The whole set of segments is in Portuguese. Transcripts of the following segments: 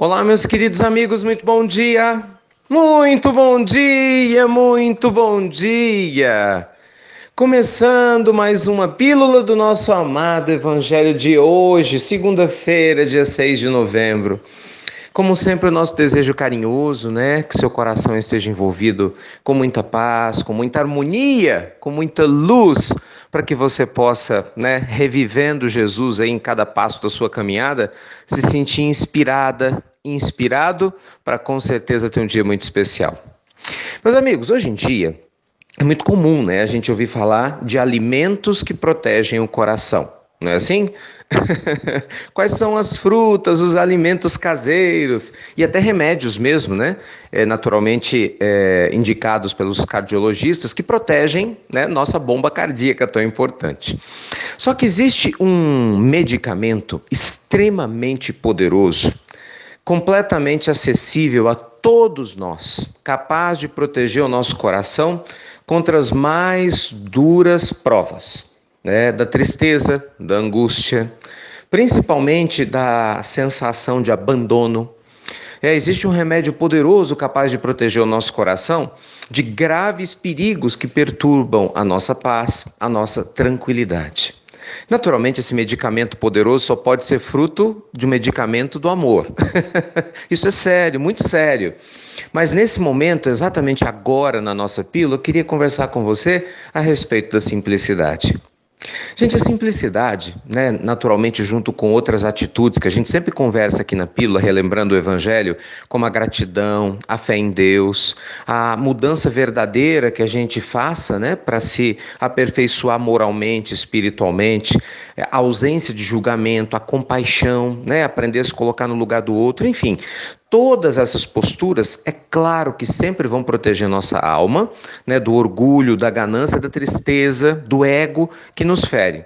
Olá, meus queridos amigos, muito bom dia! Muito bom dia, muito bom dia! Começando mais uma pílula do nosso amado Evangelho de hoje, segunda-feira, dia 6 de novembro. Como sempre, o nosso desejo carinhoso, né? Que seu coração esteja envolvido com muita paz, com muita harmonia, com muita luz, para que você possa, né, revivendo Jesus aí em cada passo da sua caminhada, se sentir inspirado, para com certeza ter um dia muito especial. Meus amigos, hoje em dia é muito comum, né, a gente ouvir falar de alimentos que protegem o coração. Não é assim? Quais são as frutas, os alimentos caseiros e até remédios mesmo, né? Naturalmente indicados pelos cardiologistas que protegem, né, nossa bomba cardíaca tão importante. Só que existe um medicamento extremamente poderoso, completamente acessível a todos nós, capaz de proteger o nosso coração contra as mais duras provas, né, da tristeza, da angústia, principalmente da sensação de abandono. Existe um remédio poderoso capaz de proteger o nosso coração de graves perigos que perturbam a nossa paz, a nossa tranquilidade. Naturalmente, esse medicamento poderoso só pode ser fruto de um medicamento do amor. Isso é sério, muito sério. Mas nesse momento, exatamente agora na nossa pílula, eu queria conversar com você a respeito da simplicidade. Gente, a simplicidade, né, naturalmente junto com outras atitudes que a gente sempre conversa aqui na pílula, relembrando o Evangelho, como a gratidão, a fé em Deus, a mudança verdadeira que a gente faça, né, para se aperfeiçoar moralmente, espiritualmente, a ausência de julgamento, a compaixão, né, aprender a se colocar no lugar do outro, enfim. Todas essas posturas, é claro que sempre vão proteger nossa alma, né, do orgulho, da ganância, da tristeza, do ego que nos fere.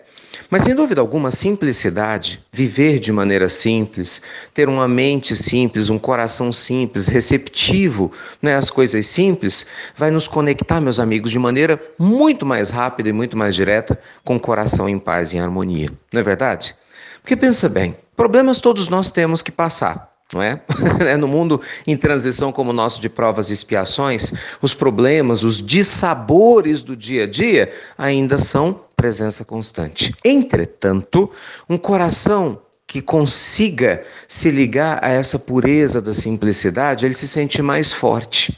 Mas, sem dúvida alguma, a simplicidade, viver de maneira simples, ter uma mente simples, um coração simples, receptivo, né, às coisas simples, vai nos conectar, meus amigos, de maneira muito mais rápida e muito mais direta com o coração em paz e em harmonia. Não é verdade? Porque pensa bem, problemas todos nós temos que passar. Não é? No mundo em transição como o nosso de provas e expiações, os problemas, os dissabores do dia a dia ainda são presença constante. Entretanto, um coração que consiga se ligar a essa pureza da simplicidade, ele se sente mais forte.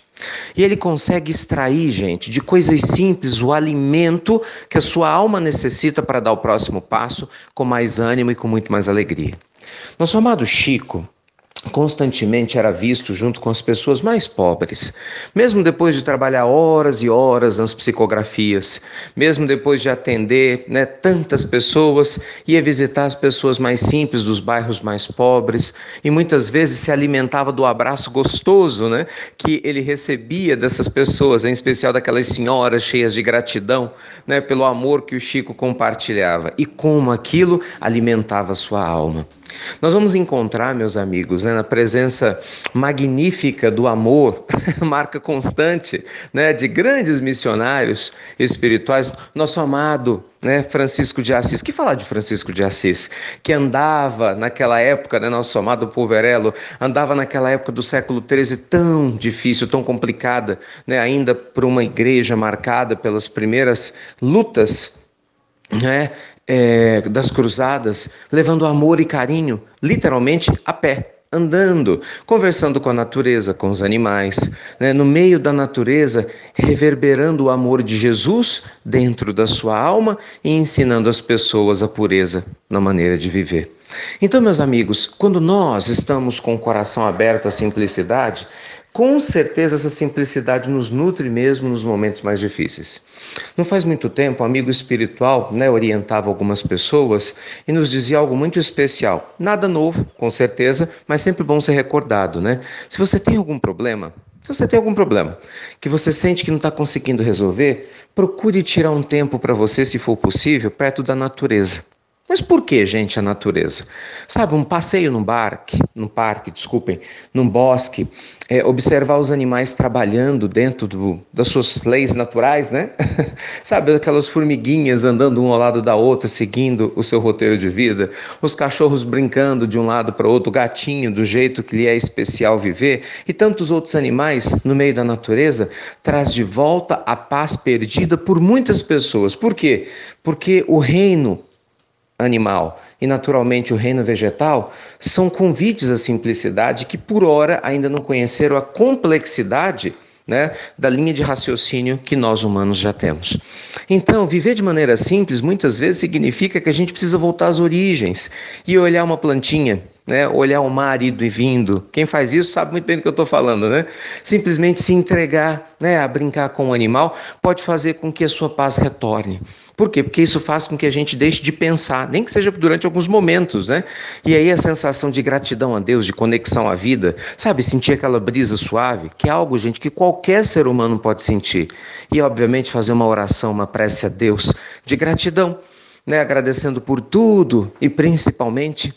E ele consegue extrair, gente, de coisas simples o alimento que a sua alma necessita para dar o próximo passo com mais ânimo e com muito mais alegria. Nosso amado Chico constantemente era visto junto com as pessoas mais pobres, mesmo depois de trabalhar horas e horas nas psicografias, mesmo depois de atender, né, tantas pessoas, ia visitar as pessoas mais simples dos bairros mais pobres e muitas vezes se alimentava do abraço gostoso, né, que ele recebia dessas pessoas, em especial daquelas senhoras cheias de gratidão, né, pelo amor que o Chico compartilhava e como aquilo alimentava a sua alma. Nós vamos encontrar, meus amigos, né, na presença magnífica do amor, marca constante, né, de grandes missionários espirituais, nosso amado, né, Francisco de Assis. Que falar de Francisco de Assis? Que andava naquela época, né, nosso amado Poverello, andava naquela época do século XIII tão difícil, tão complicada, né, ainda por uma igreja marcada pelas primeiras lutas, né, das cruzadas, levando amor e carinho, literalmente a pé, andando, conversando com a natureza, com os animais, né, no meio da natureza, reverberando o amor de Jesus dentro da sua alma e ensinando as pessoas a pureza na maneira de viver. Então, meus amigos, quando nós estamos com o coração aberto à simplicidade, com certeza essa simplicidade nos nutre mesmo nos momentos mais difíceis. Não faz muito tempo, um amigo espiritual, né, orientava algumas pessoas e nos dizia algo muito especial. Nada novo, com certeza, mas sempre bom ser recordado, né? Se você tem algum problema, que você sente que não está conseguindo resolver, procure tirar um tempo para você, se for possível, perto da natureza. Mas por que, gente, a natureza? Sabe, um passeio num parque, desculpem, num bosque, observar os animais trabalhando dentro das suas leis naturais, né? Sabe, aquelas formiguinhas andando um ao lado da outra, seguindo o seu roteiro de vida, os cachorros brincando de um lado para o outro, o gatinho do jeito que lhe é especial viver, e tantos outros animais no meio da natureza, traz de volta a paz perdida por muitas pessoas. Por quê? Porque o reino animal e naturalmente o reino vegetal são convites à simplicidade que por ora ainda não conheceram a complexidade, né, da linha de raciocínio que nós humanos já temos. Então, viver de maneira simples muitas vezes significa que a gente precisa voltar às origens e olhar uma plantinha, né, olhar o mar indo e vindo. Quem faz isso sabe muito bem do que eu estou falando, né? Simplesmente se entregar, né, a brincar com o animal pode fazer com que a sua paz retorne. Por quê? Porque isso faz com que a gente deixe de pensar, nem que seja durante alguns momentos, né? E aí a sensação de gratidão a Deus, de conexão à vida, sabe? Sentir aquela brisa suave, que é algo, gente, que qualquer ser humano pode sentir. E, obviamente, fazer uma oração, uma prece a Deus de gratidão, né? Agradecendo por tudo e, principalmente,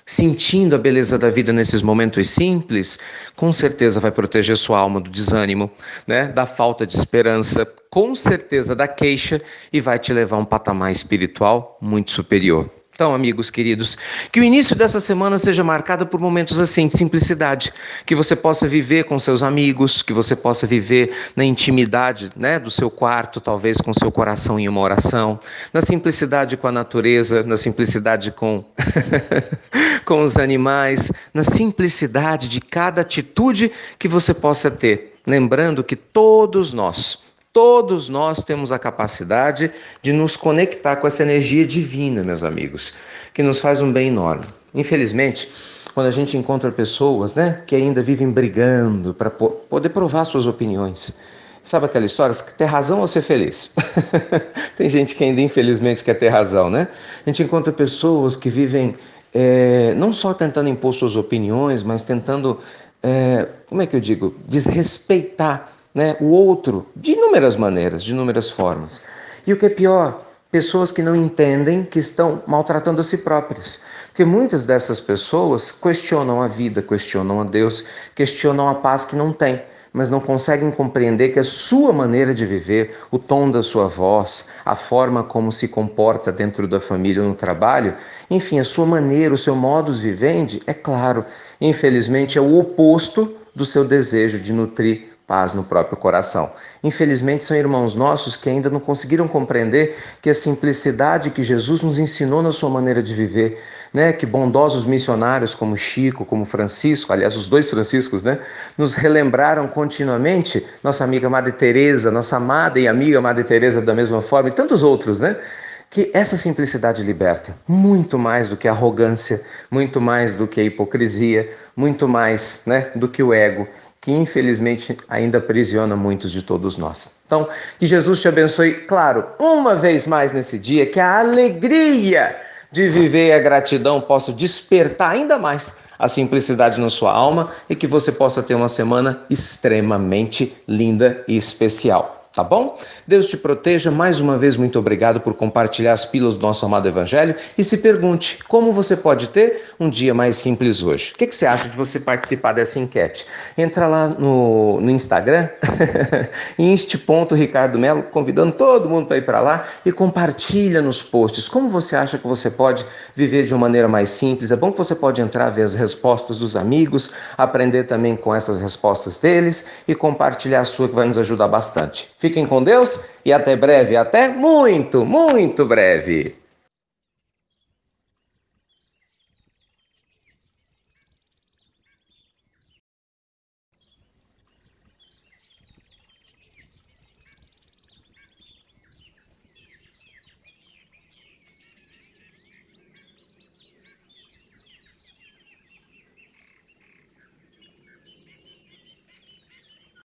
sentindo a beleza da vida nesses momentos simples, com certeza vai proteger sua alma do desânimo, né? Da falta de esperança, com certeza da queixa e vai te levar a um patamar espiritual muito superior. Então, amigos queridos, que o início dessa semana seja marcado por momentos assim de simplicidade, que você possa viver com seus amigos, que você possa viver na intimidade, né, do seu quarto, talvez com seu coração em uma oração, na simplicidade com a natureza, na simplicidade com com os animais, na simplicidade de cada atitude que você possa ter, lembrando que todos nós temos a capacidade de nos conectar com essa energia divina, meus amigos, que nos faz um bem enorme. Infelizmente, quando a gente encontra pessoas, né, que ainda vivem brigando para poder provar suas opiniões, sabe aquela história? Você quer ter razão ou ser feliz? Tem gente que ainda infelizmente quer ter razão, né? A gente encontra pessoas que vivem não só tentando impor suas opiniões, mas tentando, como é que eu digo, desrespeitar, né, o outro de inúmeras maneiras, de inúmeras formas. E o que é pior, pessoas que não entendem que estão maltratando a si próprias. Porque muitas dessas pessoas questionam a vida, questionam a Deus, questionam a paz que não têm, mas não conseguem compreender que a sua maneira de viver, o tom da sua voz, a forma como se comporta dentro da família ou no trabalho, enfim, a sua maneira, o seu modus vivendi, é claro, infelizmente é o oposto do seu desejo de nutrir paz no próprio coração. Infelizmente, são irmãos nossos que ainda não conseguiram compreender que a simplicidade que Jesus nos ensinou na sua maneira de viver, né, que bondosos missionários como Chico, como Francisco, aliás, os dois Franciscos, né, nos relembraram continuamente, nossa amiga Madre Teresa, nossa amada e amiga Madre Teresa da mesma forma, e tantos outros, né, que essa simplicidade liberta, muito mais do que a arrogância, muito mais do que a hipocrisia, muito mais, né, do que o ego, que infelizmente ainda aprisiona muitos de todos nós. Então, que Jesus te abençoe, claro, uma vez mais nesse dia, que a alegria de viver e a gratidão possa despertar ainda mais a simplicidade na sua alma e que você possa ter uma semana extremamente linda e especial. Tá bom? Deus te proteja. Mais uma vez, muito obrigado por compartilhar as pílulas do nosso amado Evangelho. E se pergunte, como você pode ter um dia mais simples hoje? O que você acha de você participar dessa enquete? Entra lá no Instagram, inst.ricardomelo, convidando todo mundo para ir para lá e compartilha nos posts. Como você acha que você pode viver de uma maneira mais simples? É bom que você pode entrar, ver as respostas dos amigos, aprender também com essas respostas deles e compartilhar a sua, que vai nos ajudar bastante. Fiquem com Deus e até breve, até muito, muito breve.